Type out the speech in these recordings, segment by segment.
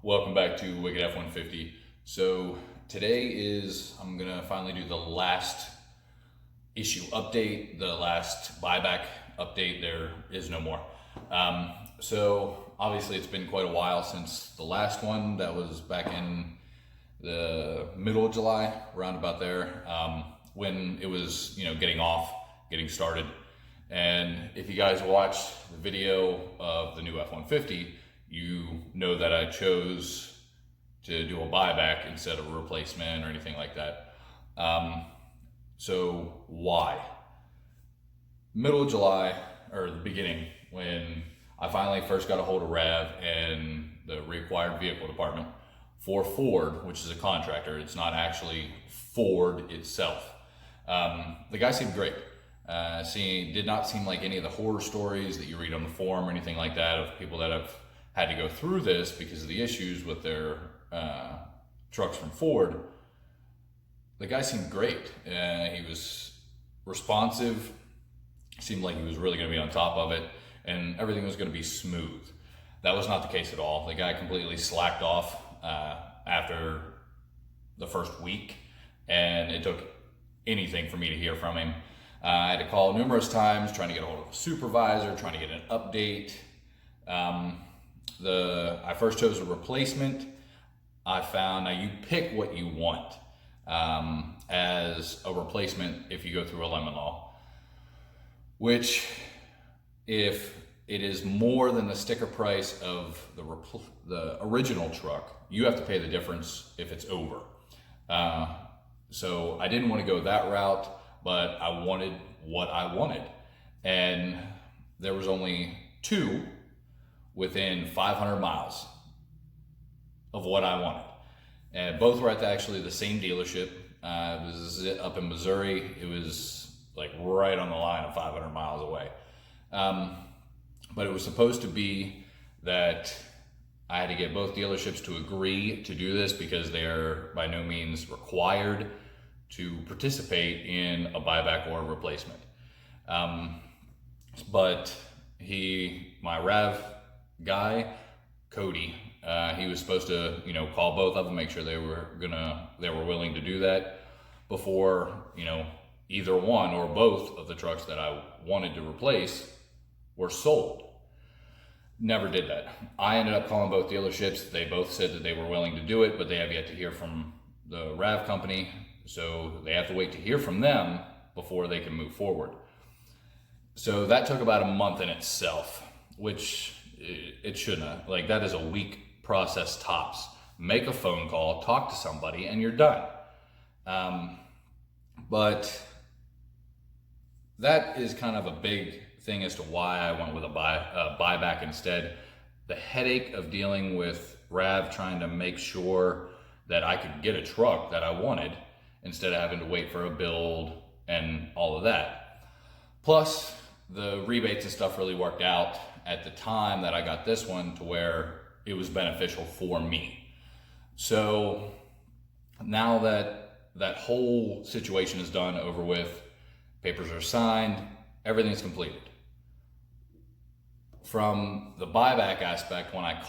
Welcome back to Wicked F150. So today I'm gonna finally do the last issue update, the last buyback update. There is no more. So obviously it's been quite a while since the last one. That was back in the middle of July, around about there, when it was, getting started. And if you guys watched the video of the new F-150, you know that I chose to do a buyback instead of a replacement or anything like that. So why? Middle of July, or the beginning, when I finally first got a hold of RAV and the reacquired vehicle department for Ford, which is a contractor. It's not actually Ford itself. The guy seemed great. Did not seem like any of the horror stories that you read on the forum or anything like that of people that have had to go through this because of the issues with their trucks from Ford. The guy seemed great. He was responsive, seemed like he was really going to be on top of it, and everything was going to be smooth. That was not the case at all. The guy completely slacked off after the first week, and it took anything for me to hear from him. I had to call numerous times trying to get a hold of a supervisor, trying to get an update. I first chose a replacement. I found, now you pick what you want as a replacement if you go through a lemon law, which if it is more than the sticker price of the original truck, you have to pay the difference if it's over. So I didn't want to go that route, but I wanted what I wanted. And there was only two within 500 miles of what I wanted. And both were at actually the same dealership. It was up in Missouri. It was like right on the line of 500 miles away. But it was supposed to be that I had to get both dealerships to agree to do this because they are by no means required to participate in a buyback or a replacement. But my RAV guy, Cody, he was supposed to, call both of them, make sure they were willing to do that before, either one or both of the trucks that I wanted to replace were sold. Never did that. I ended up calling both dealerships. They both said that they were willing to do it, but they have yet to hear from the RAV company. So they have to wait to hear from them before they can move forward. So that took about a month in itself, which it shouldn't have. Like, that is a week process tops. Make a phone call, talk to somebody, and you're done. But that is kind of a big thing as to why I went with a buyback instead. The headache of dealing with RAV trying to make sure that I could get a truck that I wanted instead of having to wait for a build and all of that. Plus, the rebates and stuff really worked out at the time that I got this one to where it was beneficial for me. So now that that whole situation is done, over with, papers are signed, everything's completed. From the buyback aspect, when I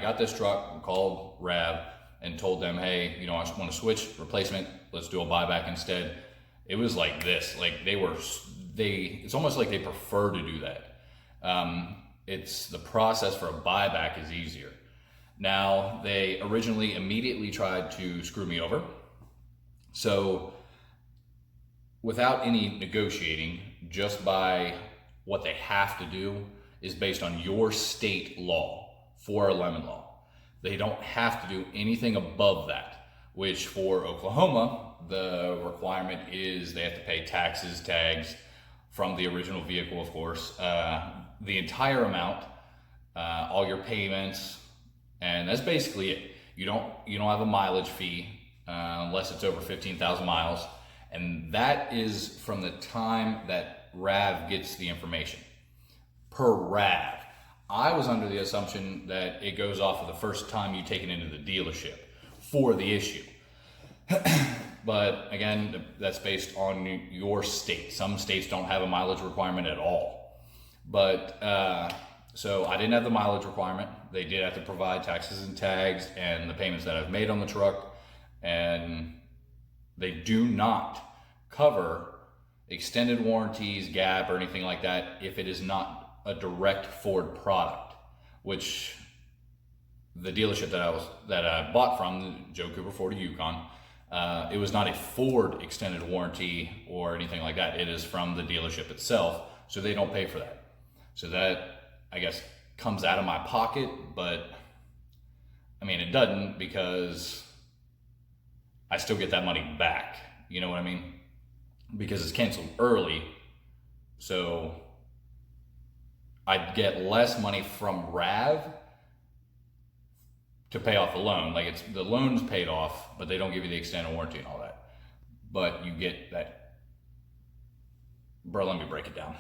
got this truck and called RAV and told them, hey, I just want to switch, replacement, let's do a buyback instead. It was like this, like it's almost like they prefer to do that. It's the process for a buyback is easier. Now, they originally immediately tried to screw me over. So without any negotiating, just by what they have to do is based on your state law for a lemon law. They don't have to do anything above that, which for Oklahoma, the requirement is they have to pay taxes, tags from the original vehicle, of course, the entire amount, all your payments, and that's basically it. You don't have a mileage fee unless it's over 15,000 miles, and that is from the time that RAV gets the information per RAV. I was under the assumption that it goes off of the first time you take it into the dealership for the issue. But again, that's based on your state. Some states don't have a mileage requirement at all. But So I didn't have the mileage requirement. They did have to provide taxes and tags and the payments that I've made on the truck. And they do not cover extended warranties, gap, or anything like that if it is not a direct Ford product, which the dealership that I bought from, Joe Cooper Ford Yukon, it was not a Ford extended warranty or anything like that. It is from the dealership itself, so they don't pay for that. So that, I guess, comes out of my pocket, but I mean, it doesn't, because I still get that money back. You know what I mean? Because it's canceled early, so I'd get less money from RAV to pay off the loan. Like, it's the loan's paid off, but they don't give you the extended warranty and all that. But you get that. Bro, let me break it down.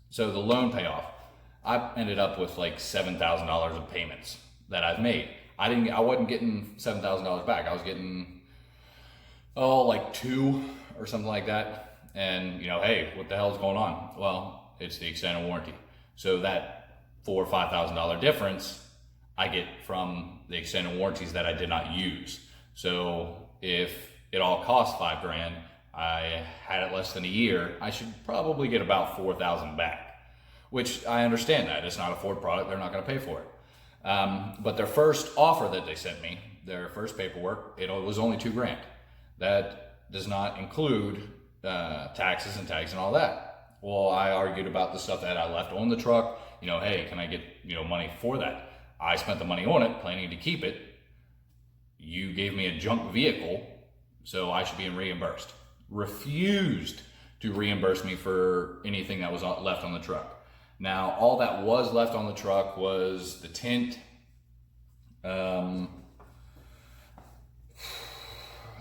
So the loan payoff, I ended up with like $7,000 of payments that I've made. I wasn't getting $7,000 back. I was getting like $2,000 or something like that. And hey, what the hell's going on? Well, it's the extended warranty. So that $4,000 or $5,000 difference I get from the extended warranties that I did not use. So if it all cost $5,000, I had it less than a year, I should probably get about $4,000 back, which I understand that. It's not a Ford product, they're not gonna pay for it. But their first offer that they sent me, their first paperwork, it was only $2,000. That does not include taxes and tags and all that. Well, I argued about the stuff that I left on the truck. Hey, can I get money for that? I spent the money on it, planning to keep it. You gave me a junk vehicle, so I should be reimbursed. Refused to reimburse me for anything that was left on the truck. Now, all that was left on the truck was the tint. There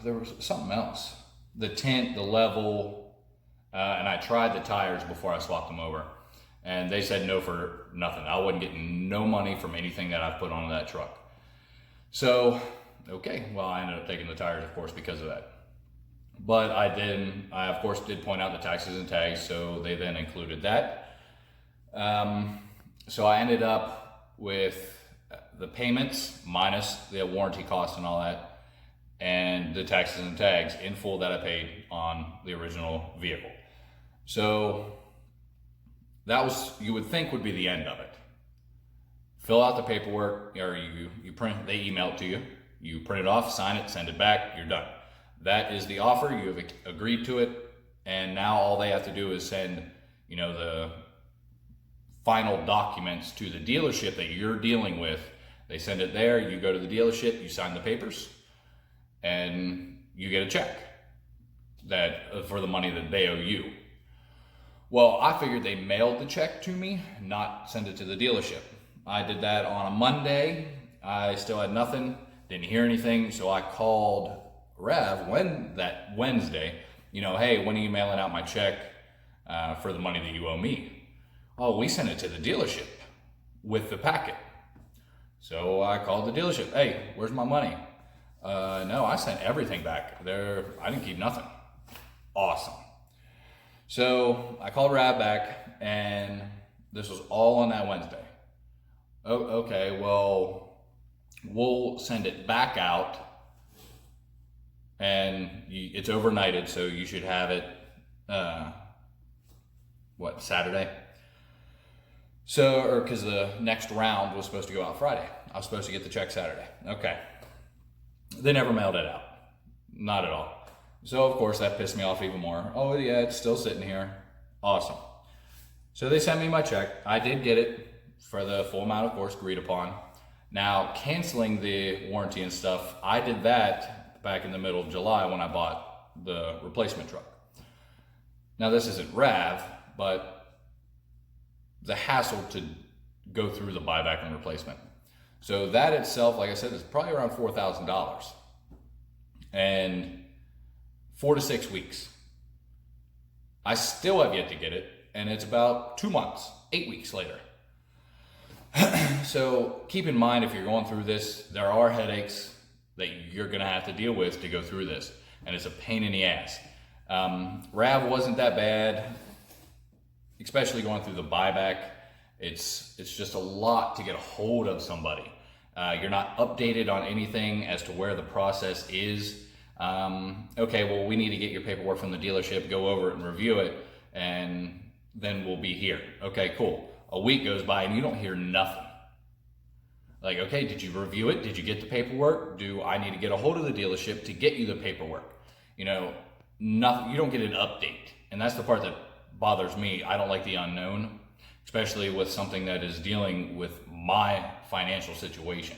was something else. The tint, the level, and I tried the tires before I swapped them over. And they said no for nothing. I wasn't getting no money from anything that I've put on that truck. So, okay, well, I ended up taking the tires, of course, because of that. But I of course did point out the taxes and tags, so they then included that. So I ended up with the payments minus the warranty costs and all that, and the taxes and tags in full that I paid on the original vehicle. So that was, you would think, would be the end of it. Fill out the paperwork, or you print, they email it to you. You print it off, sign it, send it back, you're done. That is the offer, you have agreed to it, and now all they have to do is send, the final documents to the dealership that you're dealing with. They send it there, you go to the dealership, you sign the papers, and you get a check for the money that they owe you. Well, I figured they mailed the check to me, not send it to the dealership. I did that on a Monday. I still had nothing, didn't hear anything, so I called RAV that Wednesday. Hey, when are you mailing out my check for the money that you owe me? Oh, we sent it to the dealership with the packet. So I called the dealership. Hey, where's my money? No, I sent everything back. I didn't keep nothing. Awesome. So I called RAV back, and this was all on that Wednesday. Oh, okay, well, we'll send it back out, and it's overnighted, so you should have it, Saturday? So, because the next round was supposed to go out Friday. I was supposed to get the check Saturday. Okay. They never mailed it out. Not at all. So, of course, that pissed me off even more. Oh, yeah, it's still sitting here. Awesome. So they sent me my check. I did get it for the full amount, of course, agreed upon. Now, canceling the warranty and stuff, I did that back in the middle of July when I bought the replacement truck. Now, this isn't RAV, but the hassle to go through the buyback and replacement. So that itself, like I said, is probably around $4,000. And 4 to 6 weeks. I still have yet to get it, and it's about 2 months, 8 weeks later. So keep in mind, if you're going through this, there are headaches that you're gonna have to deal with to go through this, and it's a pain in the ass. RAV wasn't that bad, especially going through the buyback. It's just a lot to get a hold of somebody. You're not updated on anything as to where the process is. Okay, well, we need to get your paperwork from the dealership, go over it and review it, and then we'll be here. Okay, cool. A week goes by and you don't hear nothing. Like, okay, did you review it? Did you get the paperwork? Do I need to get a hold of the dealership to get you the paperwork? You know, nothing. You don't get an update. And that's the part that bothers me. I don't like the unknown, especially with something that is dealing with my financial situation.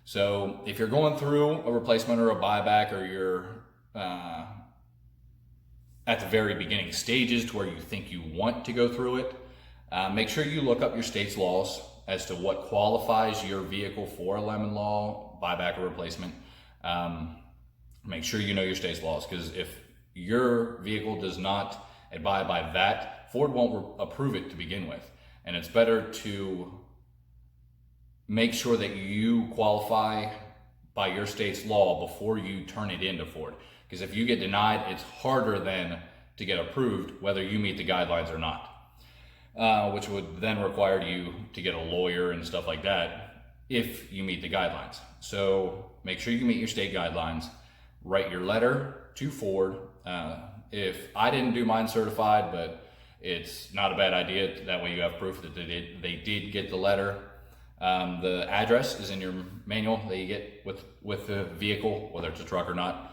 So if you're going through a replacement or a buyback, or you're at the very beginning stages to where you think you want to go through it, make sure you look up your state's laws as to what qualifies your vehicle for a lemon law, buyback, or replacement. Make sure you know your state's laws, because if your vehicle does not abide by that, Ford won't approve it to begin with. And it's better to make sure that you qualify by your state's law before you turn it into Ford. Because if you get denied, it's harder then to get approved, whether you meet the guidelines or not. Which would then require you to get a lawyer and stuff like that if you meet the guidelines. So make sure you meet your state guidelines. Write your letter to Ford. If I didn't do mine certified, but it's not a bad idea. That way you have proof that they did get the letter. The address is in your manual that you get with the vehicle, whether it's a truck or not.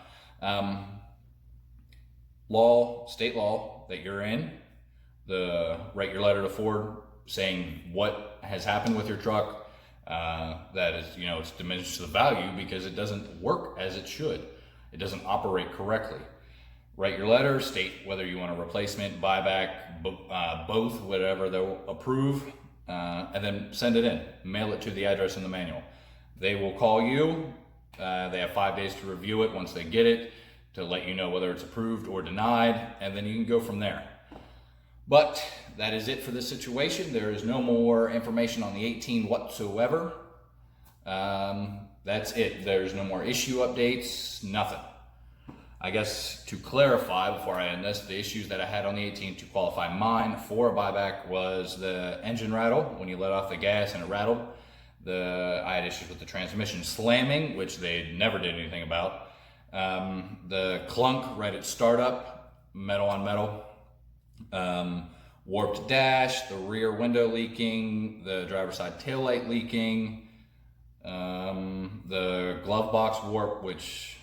State law that you're in. Write your letter to Ford saying what has happened with your truck. That is, it's diminished the value because it doesn't work as it should. It doesn't operate correctly. Write your letter, state whether you want a replacement, buyback, both, whatever they'll approve, and then send it in. Mail it to the address in the manual. They will call you. They have 5 days to review it once they get it, to let you know whether it's approved or denied, and then you can go from there. But that is it for this situation. There is no more information on the 18 whatsoever. That's it. There's no more issue updates, nothing. I guess to clarify before I end this, the issues that I had on the 18 to qualify mine for a buyback was the engine rattle. When you let off the gas and it rattled. I had issues with the transmission slamming, which they never did anything about. The clunk right at startup, metal on metal. Warped dash, the rear window leaking, the driver's side taillight leaking, the glove box warp, which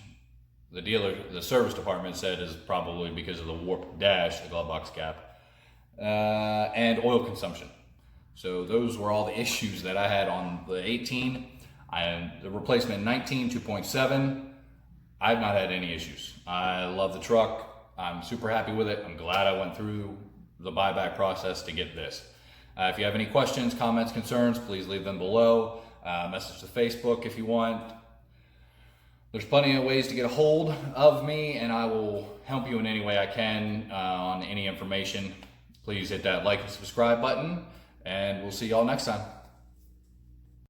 the service department said is probably because of the warped dash, the glove box cap, and oil consumption. So those were all the issues that I had on the 18. The replacement 19 2.7, I've not had any issues. I love the truck. I'm super happy with it. I'm glad I went through the buyback process to get this. If you have any questions, comments, concerns, please leave them below. Message to Facebook if you want. There's plenty of ways to get a hold of me, and I will help you in any way I can on any information. Please hit that like and subscribe button, and we'll see y'all next time.